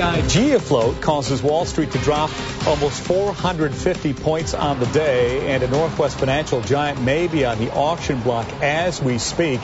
AIG afloat causes Wall Street to drop almost 450 points on the day, and a Northwest financial giant may be on the auction block as we speak.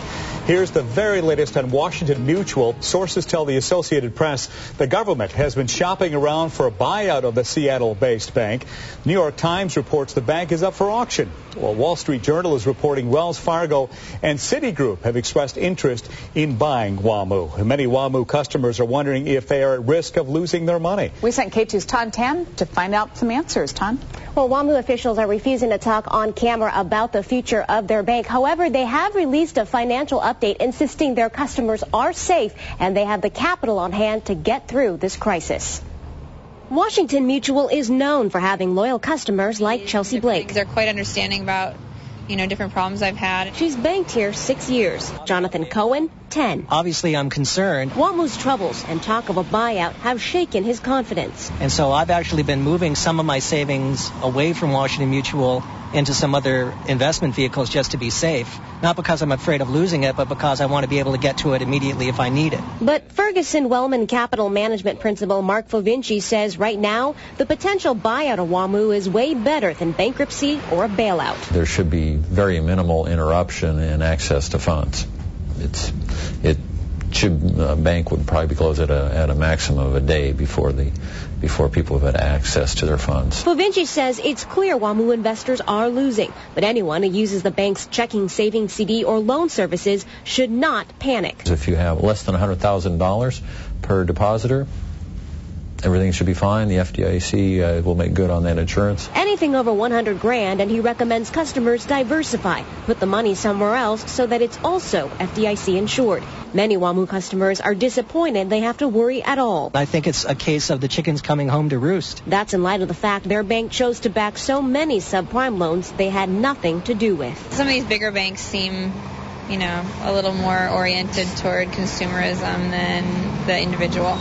Here's the very latest on Washington Mutual. Sources tell the Associated Press the government has been shopping around for a buyout of the Seattle-based bank. New York Times reports the bank is up for auction. Well, Wall Street Journal is reporting Wells Fargo and Citigroup have expressed interest in buying WAMU. And many WAMU customers are wondering if they are at risk of losing their money. We sent K2's Todd Tam to find out some answers. Todd? Well, WAMU officials are refusing to talk on camera about the future of their bank. However, they have released a financial update insisting their customers are safe and they have the capital on hand to get through this crisis. Washington Mutual is known for having loyal customers like Chelsea Blake. They're quite understanding about, different problems I've had. She's banked here 6 years. Jonathan Cohen, 10. Obviously, I'm concerned. WAMU's troubles and talk of a buyout have shaken his confidence. And so I've actually been moving some of my savings away from Washington Mutual into some other investment vehicles just to be safe. Not because I'm afraid of losing it, but because I want to be able to get to it immediately if I need it. But Ferguson Wellman Capital Management principal Mark Fovinci says right now the potential buyout of WAMU is way better than bankruptcy or a bailout. There should be very minimal interruption in access to funds. A bank would probably be closed at a maximum of a day before people have had access to their funds. Fovinci says it's clear WAMU investors are losing, but anyone who uses the bank's checking, savings, CD, or loan services should not panic. If you have less than $100,000 per depositor, everything should be fine. The FDIC will make good on that insurance. Anything over $100,000, and he recommends customers diversify. Put the money somewhere else so that it's also FDIC insured. Many WAMU customers are disappointed they have to worry at all. I think it's a case of the chickens coming home to roost. That's in light of the fact their bank chose to back so many subprime loans they had nothing to do with. Some of these bigger banks seem, a little more oriented toward consumerism than the individual.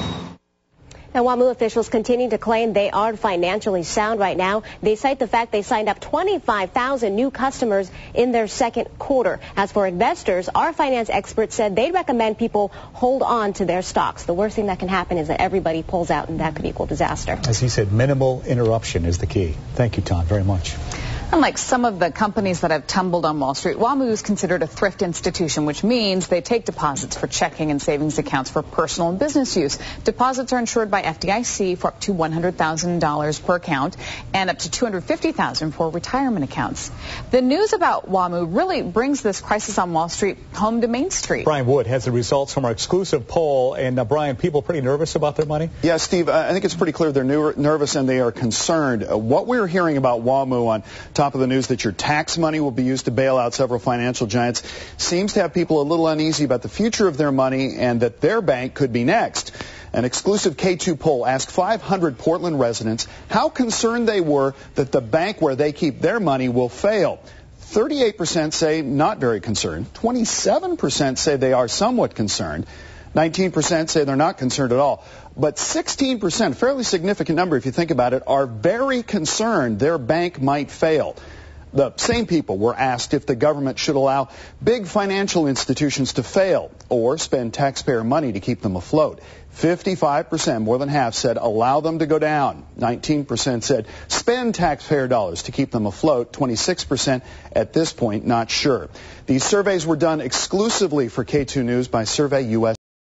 Now, WAMU officials continue to claim they are financially sound right now. They cite the fact they signed up 25,000 new customers in their second quarter. As for investors, our finance experts said they'd recommend people hold on to their stocks. The worst thing that can happen is that everybody pulls out, and that could equal disaster. As he said, minimal interruption is the key. Thank you, Tom, very much. Unlike some of the companies that have tumbled on Wall Street, WAMU is considered a thrift institution, which means they take deposits for checking and savings accounts for personal and business use. Deposits are insured by FDIC for up to $100,000 per account and up to $250,000 for retirement accounts. The news about WAMU really brings this crisis on Wall Street home to Main Street. Brian Wood has the results from our exclusive poll. And, Brian, people pretty nervous about their money? Yeah, Steve, I think it's pretty clear they're nervous and they are concerned. What we're hearing about WAMU on top of the news that your tax money will be used to bail out several financial giants seems to have people a little uneasy about the future of their money and that their bank could be next. An exclusive K2 poll asked 500 Portland residents how concerned they were that the bank where they keep their money will fail. 38% say not very concerned. 27% say they are somewhat concerned. 19% say they're not concerned at all. But 16%, fairly significant number if you think about it, are very concerned their bank might fail. The same people were asked if the government should allow big financial institutions to fail or spend taxpayer money to keep them afloat. 55%, more than half, said allow them to go down. 19% said spend taxpayer dollars to keep them afloat. 26% at this point not sure. These surveys were done exclusively for K2 News by Survey US.